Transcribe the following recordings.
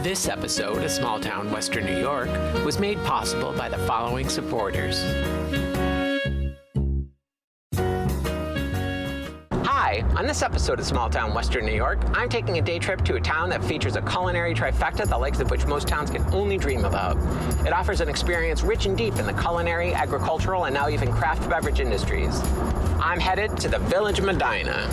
This episode of Small Town Western New York was made possible by the following supporters. Hi, on this episode of Small Town Western New York, I'm taking a day trip to a town that features a culinary trifecta the likes of which most towns can only dream about. It offers an experience rich and deep in the culinary, agricultural, and now even craft beverage industries. I'm headed to the village of Medina.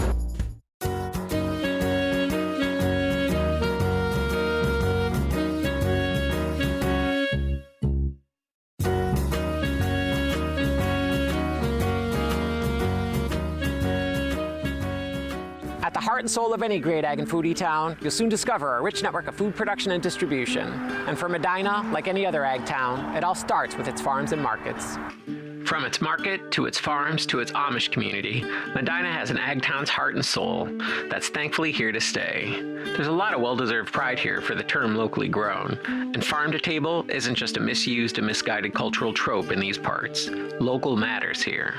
At the heart and soul of any great ag and foodie town, you'll soon discover a rich network of food production and distribution. And for Medina, like any other ag town, it all starts with its farms and markets. From its market, to its farms, to its Amish community, Medina has an ag town's heart and soul that's thankfully here to stay. There's a lot of well-deserved pride here for the term locally grown, and farm to table isn't just a misused and misguided cultural trope in these parts. Local matters here.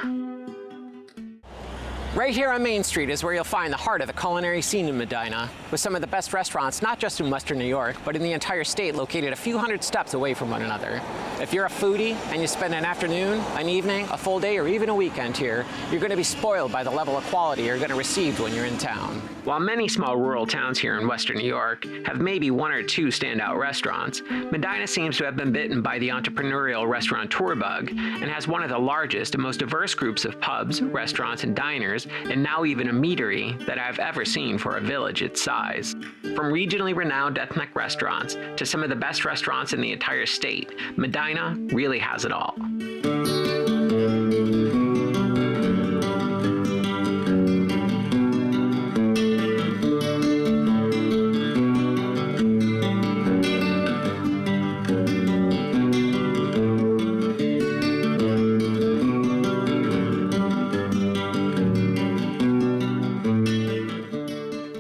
Right here on Main Street is where you'll find the heart of the culinary scene in Medina, with some of the best restaurants not just in Western New York, but in the entire state located a few hundred steps away from one another. If you're a foodie and you spend an afternoon, an evening, a full day, or even a weekend here, you're going to be spoiled by the level of quality you're going to receive when you're in town. While many small rural towns here in Western New York have maybe one or two standout restaurants, Medina seems to have been bitten by the entrepreneurial restaurateur bug and has one of the largest and most diverse groups of pubs, restaurants, and diners, and now even a meadery that I've ever seen for a village its size. From regionally renowned ethnic restaurants to some of the best restaurants in the entire state, Medina really has it all.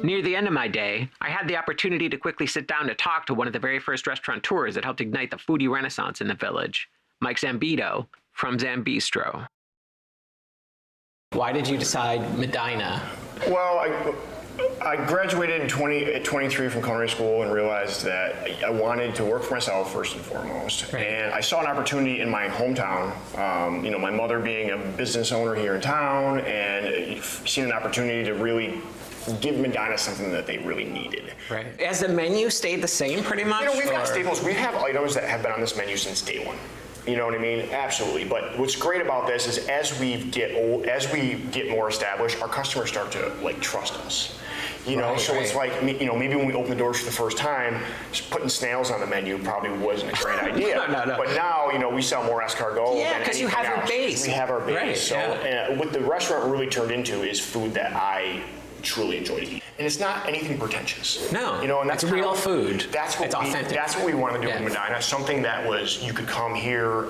Near the end of my day, I had the opportunity to quickly sit down to talk to one of the very first restaurateurs that helped ignite the foodie renaissance in the village, Mike Zambito from Zambistro. Why did you decide Medina? Well, I graduated at 23 from culinary school and realized that I wanted to work for myself first and foremost. Right. And I saw an opportunity in my hometown, my mother being a business owner here in town, and seen an opportunity to really give Medina something that they really needed. Right. Has the menu stayed the same pretty much? We've got staples. We have items that have been on this menu since day one. You know what I mean? Absolutely. But what's great about this is as we get more established, our customers start to trust us. It's like, maybe when we open the doors for the first time, just putting snails on the menu probably wasn't a great idea. No. But now, we sell more escargot. Yeah, because you have your base. We have our base. Right, so what the restaurant really turned into is food that I truly enjoy to eat. And it's not anything pretentious. No, and that's real food. It's authentic. That's what we wanted to do in Medina. Something that was, you could come here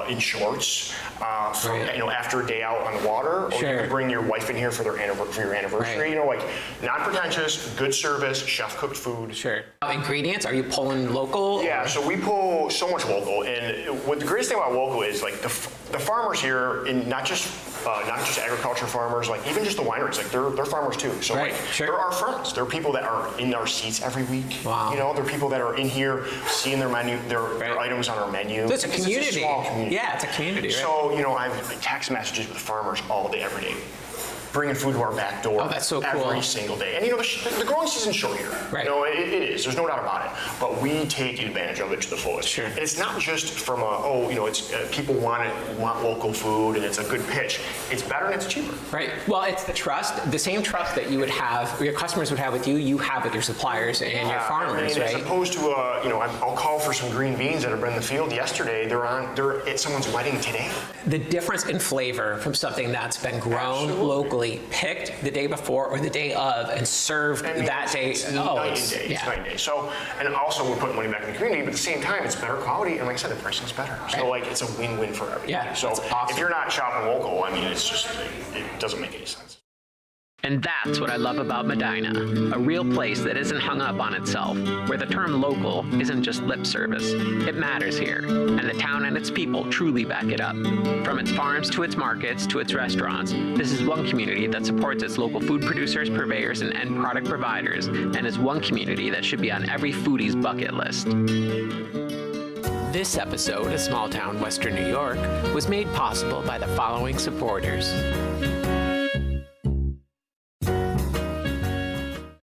in shorts, after a day out on the water, or you could bring your wife in here for your anniversary. Right. Not pretentious, good service, chef cooked food. Sure. Ingredients? Are you pulling local? Yeah, so we pull so much local, and what the greatest thing about local is the farmers here, and not just agriculture farmers, even just the wineries, they're farmers too. So they're our friends. They're people that are in our seats every week. Wow. They're people that are in here seeing their menu, their items on our menu. It's a community. It's a small community. Yeah, it's a community. Right? So I have text messages with farmers all day, every day, bringing food to our back door. Oh, that's so cool. Every single day. And the growing season's short here. Right. It is. There's no doubt about it. But we take advantage of it to the fullest. Sure. And it's not just from it's people want local food and it's a good pitch. It's better and it's cheaper. Right. Well, it's the same trust that you would have, your customers would have with you, you have with your suppliers and your farmers, right? As opposed to, I'll call for some green beans that have been in the field yesterday. They're at someone's wedding today. The difference in flavor from something that's been grown locally, picked the day before or the day of, and served that day. It's night and day. So, and also we're putting money back in the community, but at the same time, it's better quality, and like I said, the pricing's better. So it's a win-win for everybody. Yeah, so awesome. If you're not shopping local, it doesn't make any sense. And that's what I love about Medina, a real place that isn't hung up on itself, where the term local isn't just lip service. It matters here, and the town and its people truly back it up. From its farms to its markets to its restaurants, this is one community that supports its local food producers, purveyors, and end product providers, and is one community that should be on every foodie's bucket list. This episode of Small Town Western New York was made possible by the following supporters.